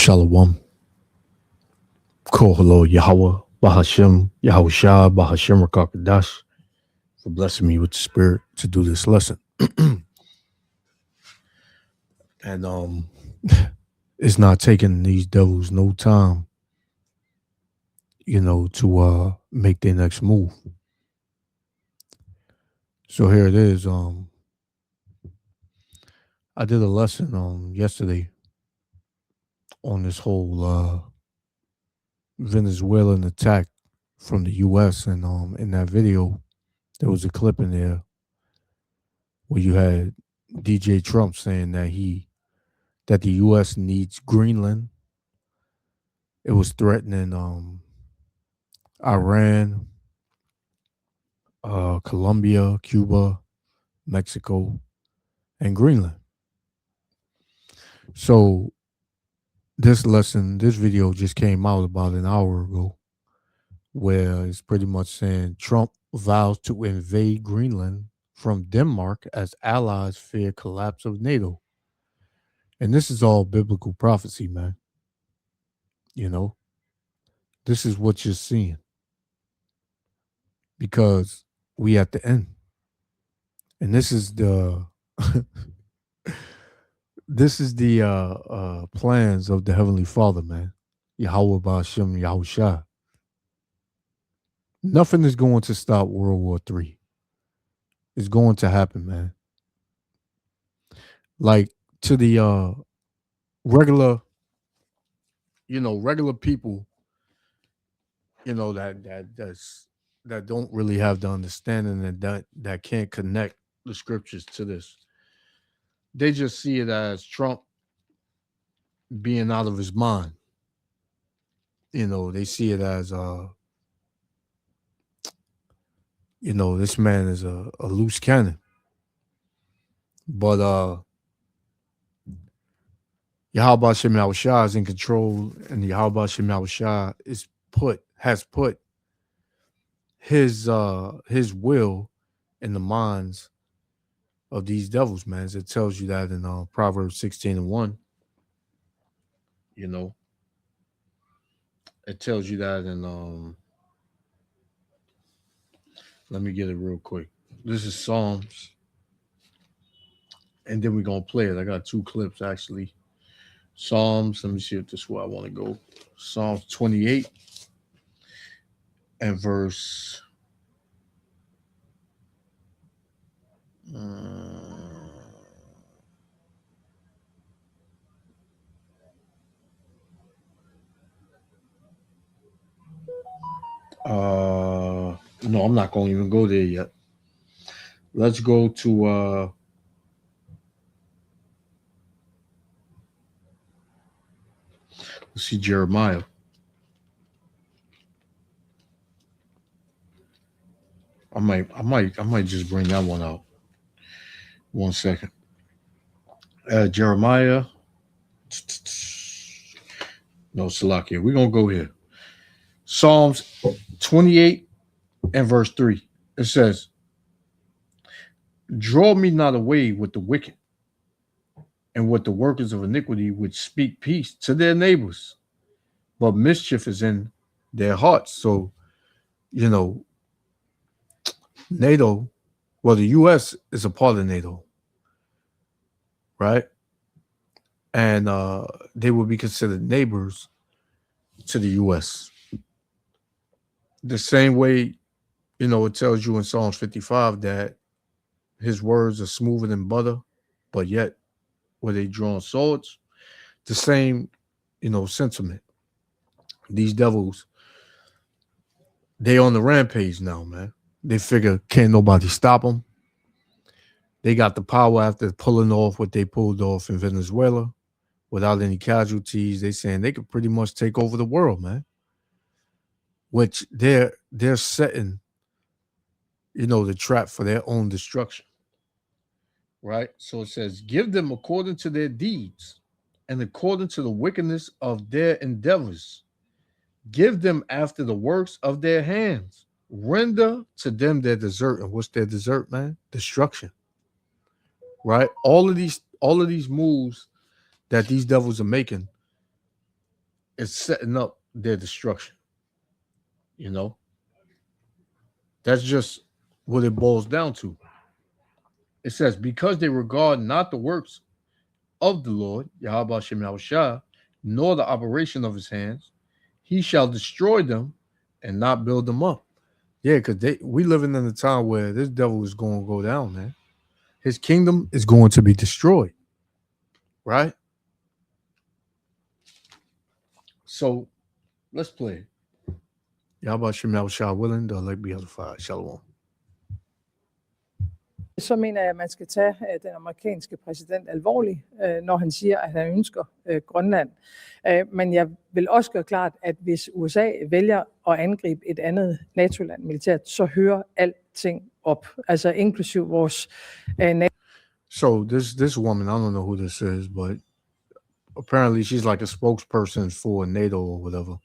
Shalom. Kohalo Yahweh, Bahashem, Yahushua, Bahashem Rakakadash, for blessing me with the spirit to do this lesson. And it's not taking these devils no time, to make their next move. So here it is. I did a lesson yesterday on this whole Venezuelan attack from the US, and in that video there was a clip in there where you had DJ Trump saying that the US needs Greenland. It was threatening Iran, Colombia, Cuba, Mexico, and Greenland. So this video just came out about an hour ago, where it's pretty much saying Trump vows to invade Greenland from Denmark as allies fear collapse of NATO. And this is all biblical prophecy, man. This is what you're seeing, because we at the end. And this is the plans of the Heavenly Father, man. Yahweh Ba'ashem Yahushua. Nothing is going to stop World War III. It's going to happen, man. Like, to the regular people, that don't really have the understanding, and that can't connect the scriptures to this. They just see it as Trump being out of his mind. They see it as this man is a loose cannon. But Yahweh Shem Yahushua is in control, and Yahweh Shem Yahushua has put his will in the minds of these devils, man. It tells you that in Proverbs 16:1. It tells you that in let me get it real quick. This is Psalms, and then we're gonna play it. I got two clips actually. Psalms, let me see if this is where I want to go. Psalms 28 and verse no, I'm not going to even go there yet. Let's go to let's see, Jeremiah. I might just bring that one out. 1 second. Jeremiah. No, Salakia. We're going to go here. Psalms 28 and verse 3. It says, "Draw me not away with the wicked, and with the workers of iniquity which speak peace to their neighbors, but mischief is in their hearts." So, NATO, well, the U.S. is a part of NATO, right? And they will be considered neighbors to the U.S. The same way, it tells you in Psalms 55 that his words are smoother than butter, but yet were they drawn swords? The same, sentiment. These devils, they on the rampage now, man. They figure can't nobody stop them. They got the power after pulling off what they pulled off in Venezuela without any casualties. They saying they could pretty much take over the world, man. Which they're setting, the trap for their own destruction. Right? So it says, "Give them according to their deeds and according to the wickedness of their endeavors. Give them after the works of their hands. Render to them their desert." And what's their desert, man? Destruction. Right? All of these moves that these devils are making is setting up their destruction. You know, that's just what it boils down to. It says, because they regard not the works of the Lord, Yahweh Shem Yahushua, nor the operation of his hands, he shall destroy them and not build them up. Yeah, because we living in a time where this devil is going to go down, man. His kingdom is going to be destroyed, right? So let's play. Yahweh Shem Yahushua willing, the elect be edified. Shalom. Så mener jeg, at man skal tage den amerikanske præsident alvorligt, når han siger, at han ønsker Grønland. Men jeg vil også gøre klart, at hvis USA vælger at angribe et andet NATO-land militært, så hører alting op, altså inklusiv vores So this woman, I don't know who this is, but apparently she's like a spokesperson for NATO or whatever.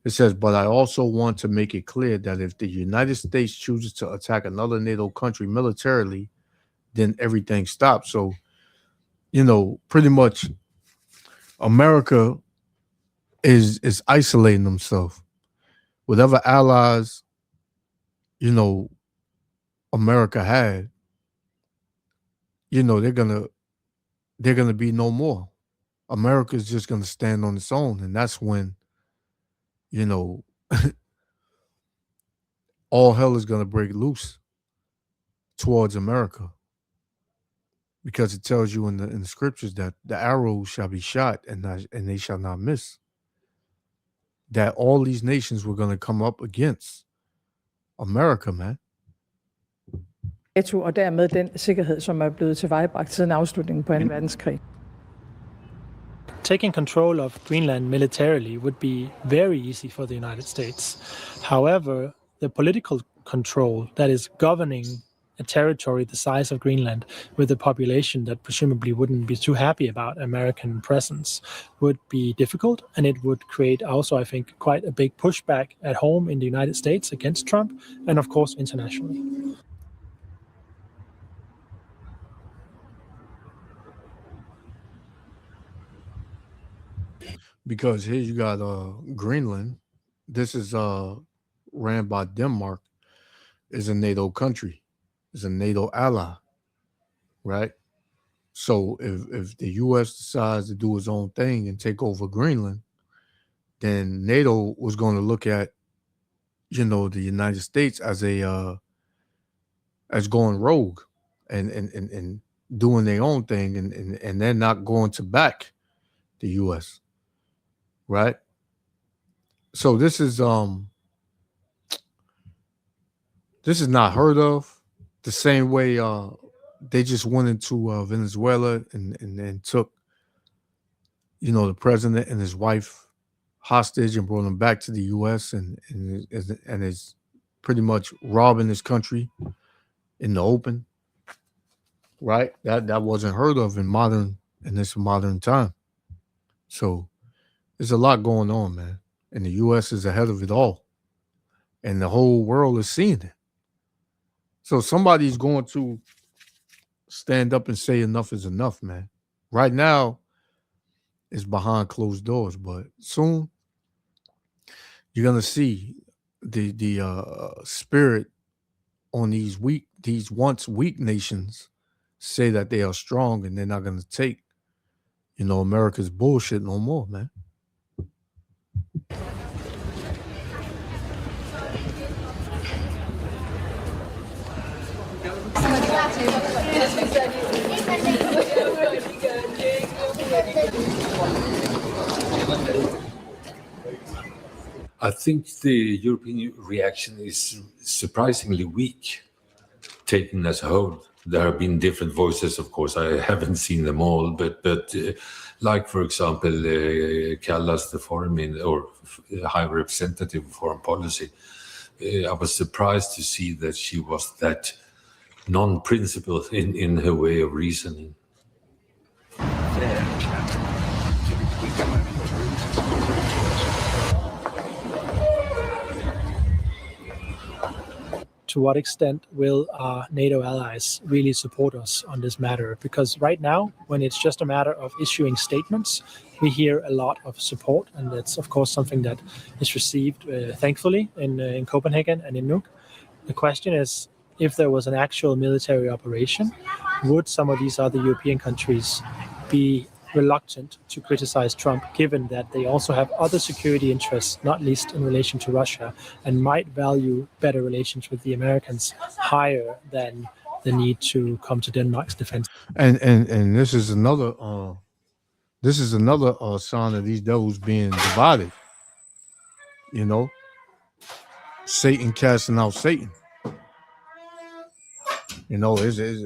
It says, but I also want to make it clear that if the United States chooses to attack another NATO country militarily, then everything stops. So, pretty much America is isolating themselves. Whatever allies, America had, they're gonna be no more. America's just gonna stand on its own, and that's when, all hell is gonna break loose towards America. Because it tells you in the scriptures that the arrows shall be shot and they shall not miss. That all these nations were going to come up against America, man. NATO og dermed den sikkerhed, som er blevet tilvejebragt siden afslutningen på 2. verdenskrig. Taking control of Greenland militarily would be very easy for the United States. However, the political control that is governing a territory the size of Greenland with a population that presumably wouldn't be too happy about American presence would be difficult, and it would create also, I think, quite a big pushback at home in the United States against Trump, and of course internationally. Because here you got Greenland. This is ran by Denmark, is a NATO country. Is a NATO ally, right? So if the U.S. decides to do its own thing and take over Greenland, then NATO was going to look at, the United States as as going rogue and doing their own thing, and they're not going to back the U.S., right? So this is not heard of. The same way they just went into Venezuela and took, the president and his wife hostage and brought them back to the U.S. and is pretty much robbing this country in the open, right? That wasn't heard of in this modern time. So there's a lot going on, man, and the U.S. is ahead of it all, and the whole world is seeing it. So somebody's going to stand up and say enough is enough, man. Right now, it's behind closed doors, but soon you're gonna see the spirit on these once weak nations say that they are strong, and they're not gonna take, America's bullshit no more, man. I think the European reaction is surprisingly weak, taken as a whole. There have been different voices, of course. I haven't seen them all, but like, for example, Callas, the foreign or high representative of foreign policy, I was surprised to see that she was that non-principled in her way of reasoning. to what extent will our NATO allies really support us on this matter? Because right now, when it's just a matter of issuing statements, we hear a lot of support, and that's of course something that is received thankfully in Copenhagen and in Nuuk. The question is, if there was an actual military operation, would some of these other European countries be reluctant to criticize Trump, given that they also have other security interests, not least in relation to Russia, and might value better relations with the Americans higher than the need to come to Denmark's defense? And this is another sign of these devils being divided. You know, Satan casting out Satan. You know, is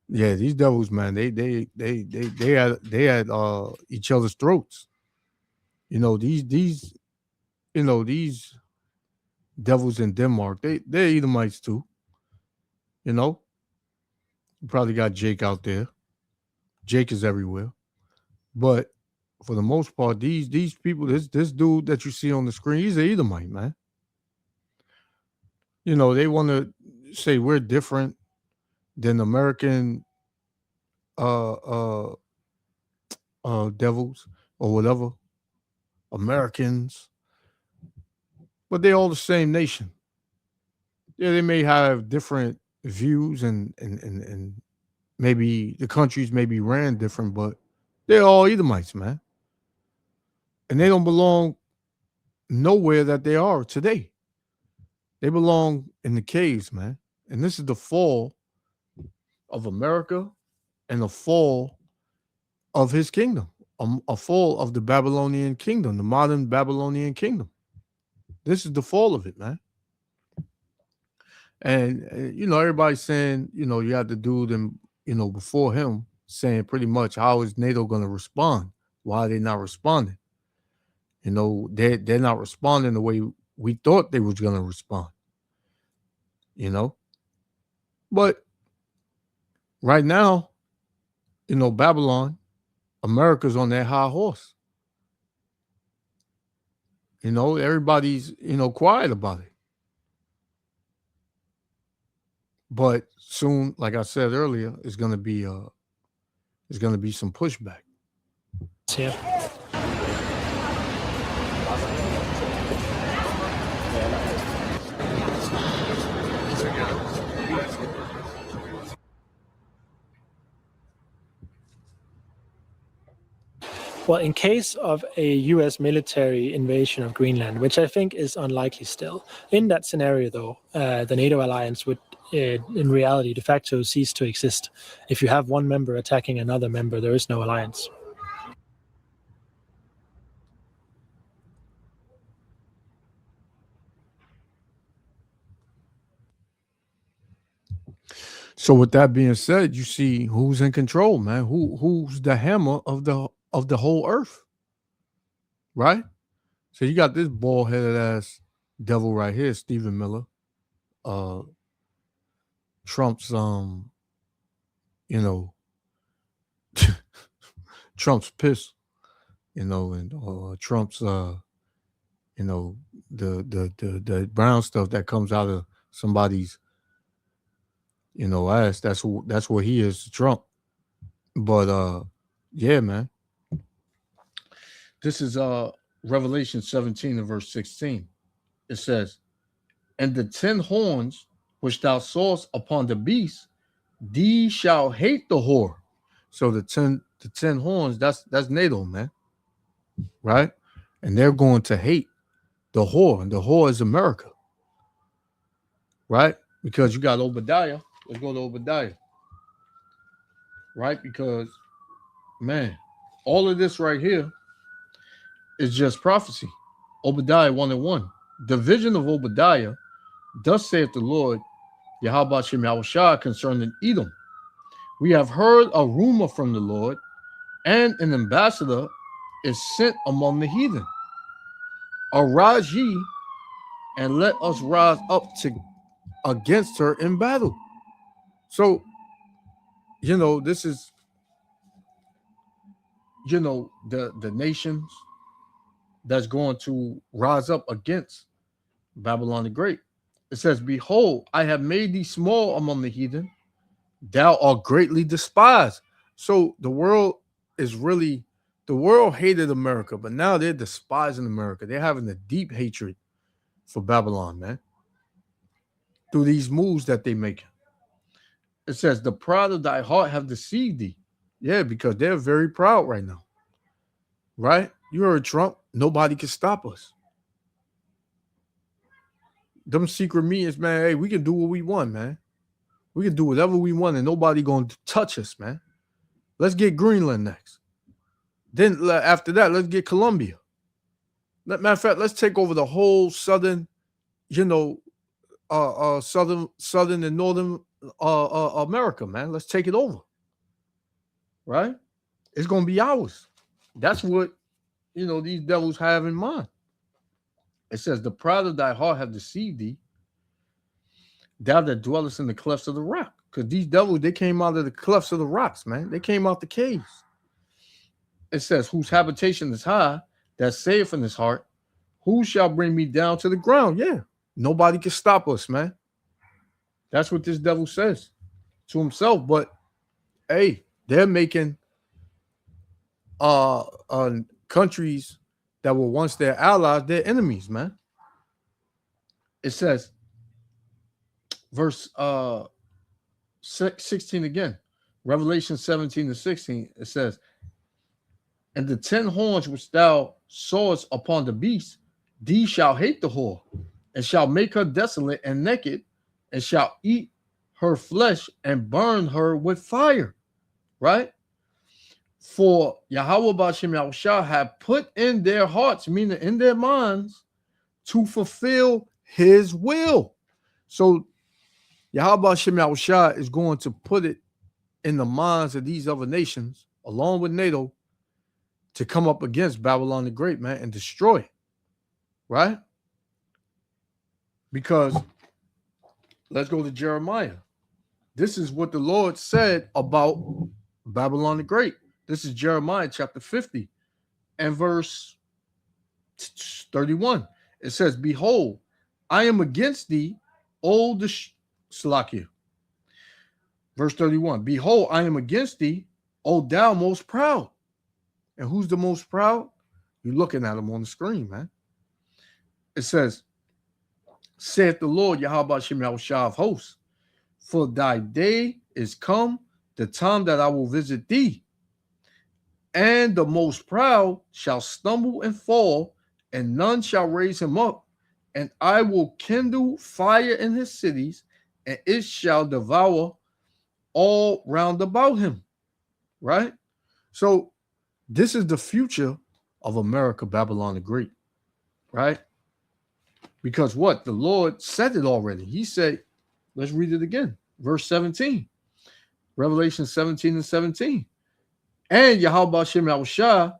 yeah, these devils, man, they had each other's throats. You know, these devils in Denmark, they're Edomites too. You know, you probably got Jake out there. Jake is everywhere, but for the most part, these people, this dude that you see on the screen, he's an Edomite, man. You know, they want to say we're different than American devils or whatever, Americans, but they're all the same nation. Yeah, they may have different views and maybe the countries may be ran different, but they're all Edomites, man. And they don't belong nowhere that they are today. They belong in the caves, man. And this is the fall of America and the fall of his kingdom, a fall of the Babylonian kingdom, the modern Babylonian kingdom. This is the fall of it, man. And, you know, everybody's saying, you know, you have to do them, you know, before him saying pretty much, how is NATO going to respond? Why are they not responding? You know, they're not responding the way we thought they was going to respond, you know. But right now, you know, Babylon, America's on that high horse. You know, everybody's, you know, quiet about it. But soon, like I said earlier, it's gonna be some pushback. Yeah. Well, in case of a US military invasion of Greenland, which I think is unlikely still, in that scenario, though, the NATO alliance would, in reality, de facto cease to exist. If you have one member attacking another member, there is no alliance. So with that being said, you see who's in control, man. Who's the hammer of the whole earth, right? So you got this bald-headed ass devil right here, Stephen Miller, Trump's you know, Trump's piss, you know, and Trump's you know, the brown stuff that comes out of somebody's, you know, ass. That's what he is to Trump. But yeah, man. This is Revelation 17 and verse 16. It says, and the 10 horns which thou sawest upon the beast, these shall hate the whore. So the 10 horns, that's NATO, man. Right? And they're going to hate the whore, and the whore is America. Right? Because you got Obadiah. Let's go to Obadiah. Right? Because, man, all of this right here is just prophecy. Obadiah 1:1. The vision of Obadiah, thus saith the Lord, Yahweh Shem Yahushua, concerning Edom. We have heard a rumor from the Lord, and an ambassador is sent among the heathen. Arise ye, and let us rise up against her in battle. So, you know, this is, you know, the nations that's going to rise up against Babylon the Great. It says, behold, I have made thee small among the heathen. Thou art greatly despised. So the world hated America, but now they're despising America. They're having a deep hatred for Babylon, man, through these moves that they make. It says, the pride of thy heart have deceived thee. Yeah, because they're very proud right now. Right? You heard Trump. Nobody can stop us. Them secret meetings, man, hey, we can do what we want, man. We can do whatever we want and nobody going to touch us, man. Let's get Greenland next. Then after that, let's get Colombia. Matter of fact, let's take over the whole southern, southern and northern America, man. Let's take it over. Right? It's going to be ours. That's what, these devils have in mind. It says, the pride of thy heart have deceived thee, thou that dwellest in the clefts of the rock. Because these devils, they came out of the clefts of the rocks, man. They came out the caves. It says, whose habitation is high, that saith in his heart, who shall bring me down to the ground? Yeah, nobody can stop us, man. That's what this devil says to himself. But, hey, they're making countries that were once their allies, their enemies, man. It says, verse 16 again, Revelation 17-16, it says, and the 10 horns which thou sawest upon the beast, these shall hate the whore, and shall make her desolate and naked, and shall eat her flesh and burn her with fire. Right? For Yahweh B'Shem Yahushua have put in their hearts, meaning in their minds, to fulfill his will. So Yahweh B'Shem Yahushua is going to put it in the minds of these other nations, along with NATO, to come up against Babylon the Great, man, and destroy it. Right? Because let's go to Jeremiah. This is what the Lord said about Babylon the Great. This is Jeremiah chapter 50 and verse 31. It says, behold, I am against thee, O Slakia. Verse 31. Behold, I am against thee, O thou most proud. And who's the most proud? You're looking at him on the screen, man. It says, saith the Lord, Yahweh Shem Yahushua of hosts, for thy day is come, the time that I will visit thee. And the most proud shall stumble and fall, and none shall raise him up. And I will kindle fire in his cities, and it shall devour all round about him. Right? So this is the future of America, Babylon the Great. Right? Because what? The Lord said it already. He said, let's read it again. Verse 17. Revelation 17:17. And Yahweh Shem Yahushua,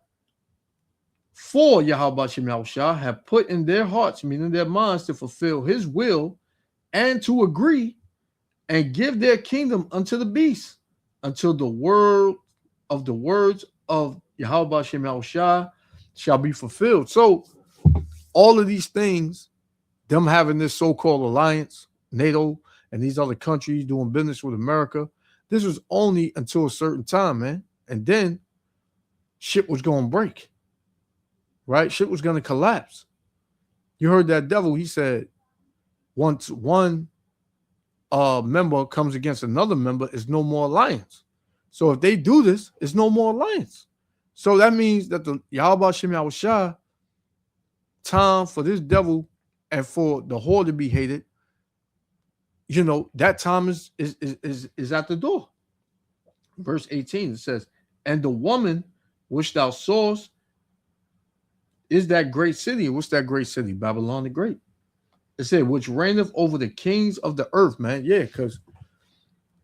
for Yahweh Shem Yahushua have put in their hearts, meaning their minds, to fulfill his will and to agree and give their kingdom unto the beast until the words of Yahweh Shem Yahushua shall be fulfilled. So all of these things, them having this so-called alliance, NATO, and these other countries doing business with America, this was only until a certain time, man. And then shit was going to break, right? Shit was going to collapse. You heard that devil. He said, once one member comes against another member, it's no more alliance. So if they do this, it's no more alliance. So that means that the Yahweh Shem Yahushua time for this devil and for the whore to be hated, that time is at the door. Verse 18, it says, and the woman which thou sawest is that great city. What's that great city? Babylon the Great. It said, which reigneth over the kings of the earth, man. Yeah, because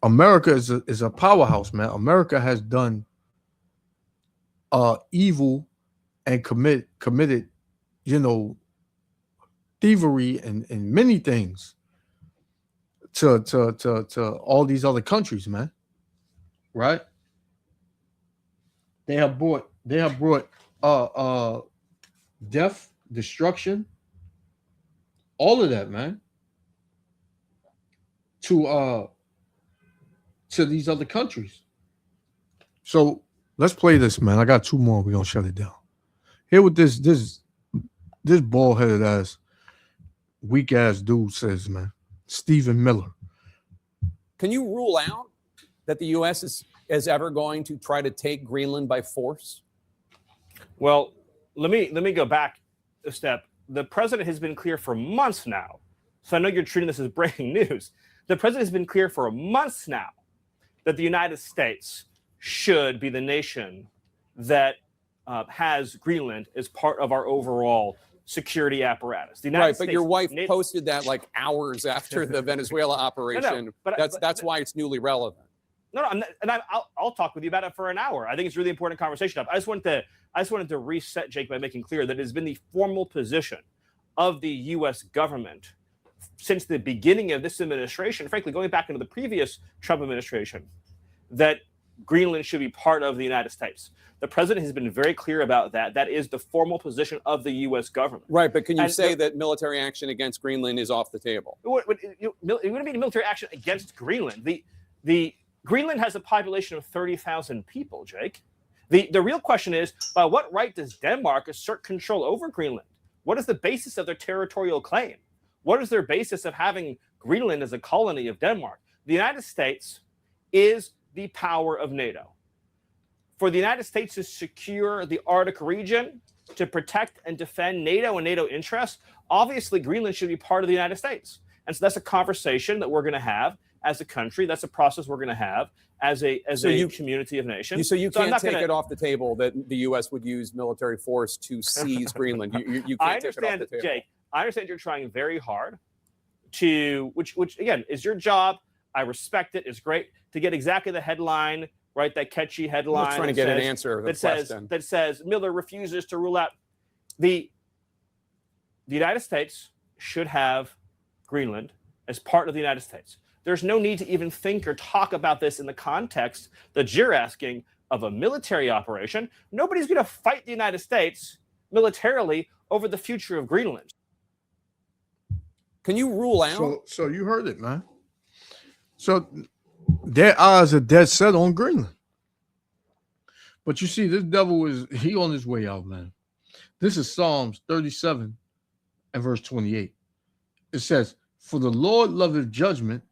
America is a powerhouse, man. America has done evil and committed, thievery and many things to all these other countries, man. Right? They have brought death, destruction, all of that, man. to these other countries. So let's play this, man. I got two more. We're gonna shut it down. Here with this bald headed ass, weak ass dude says, man. Stephen Miller. Can you rule out that the U.S. is ever going to try to take Greenland by force? Well, let me go back a step. The president has been clear for months now. So I know you're treating this as breaking news. The president has been clear for months now that the United States should be the nation that has Greenland as part of our overall security apparatus. The United Right, States, but your wife NATO posted that like hours after the Venezuela operation. That's why it's newly relevant. No, I'll talk with you about it for an hour. I think it's a really important conversation. I just wanted to reset, Jake, by making clear that it has been the formal position of the U.S. government since the beginning of this administration, frankly, going back into the previous Trump administration, that Greenland should be part of the United States. The president has been very clear about that. That is the formal position of the U.S. government. Right, but can you say that military action against Greenland is off the table? It wouldn't be military action against Greenland. The Greenland has a population of 30,000 people, Jake. The real question is, by what right does Denmark assert control over Greenland? What is the basis of their territorial claim? What is their basis of having Greenland as a colony of Denmark? The United States is the power of NATO. For the United States to secure the Arctic region, to protect and defend NATO and NATO interests, obviously Greenland should be part of the United States. And so that's a conversation that we're going to have as a country. That's a process we're going to have as a community of nations. So you can't take it off the table that the U.S. would use military force to seize Greenland. You can't take it off the table. Jake, I understand you're trying very hard to, which again is your job. I respect it. It's great to get exactly the headline, right? That catchy headline. I'm trying to get an answer to the question. That says Miller refuses to rule out the United States should have Greenland as part of the United States. There's no need to even think or talk about this in the context that you're asking of a military operation. Nobody's going to fight the United States militarily over the future of Greenland. Can you rule out? So you heard it, man. So their eyes are dead set on Greenland. But you see, this devil he on his way out, man. This is Psalms 37 and verse 28. It says, "For the Lord loveth judgment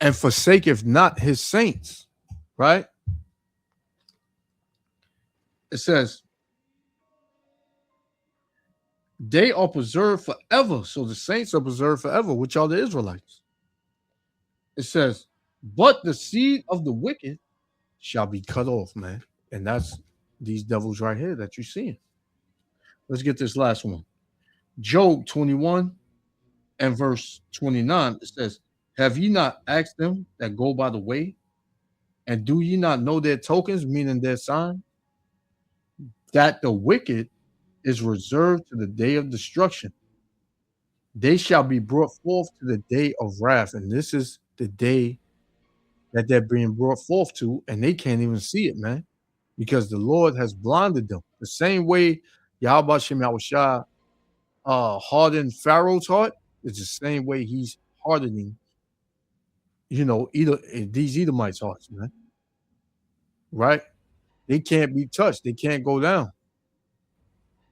and forsaketh not his saints." Right? It says, they are preserved forever. So the saints are preserved forever, which are the Israelites. It says, but the seed of the wicked shall be cut off, man. And that's these devils right here that you're seeing. Let's get this last one. Job 21 and verse 29. It says, have ye not asked them that go by the way? And do ye not know their tokens, meaning their sign? That the wicked is reserved to the day of destruction. They shall be brought forth to the day of wrath. And this is the day that they're being brought forth to, and they can't even see it, man, because the Lord has blinded them. The same way Yahweh Shem Yahushua hardened Pharaoh's heart is the same way he's hardening, these Edomites' hearts, man. Right? They can't be touched. They can't go down.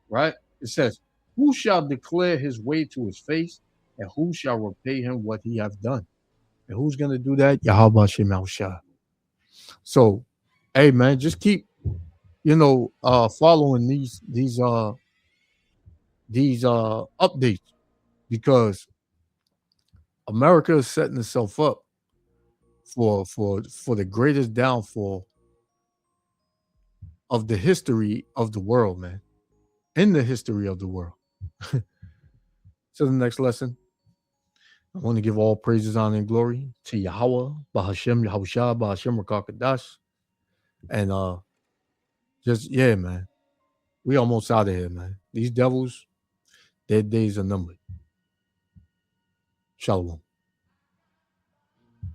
Right? It says, who shall declare his way to his face, and who shall repay him what he hath done? And who's going to do that? Yahweh Shem Yahushua. So, hey, man, just keep, following these updates, because America is setting itself up for the greatest downfall of the history of the world, man. In the history of the world. So the next lesson, I want to give all praises, honor, and glory to Yahweh, Bahashem, Yahushua, Bahashem, Rakakadash. And man, we almost out of here, man. These devils, their days are numbered. Shalom.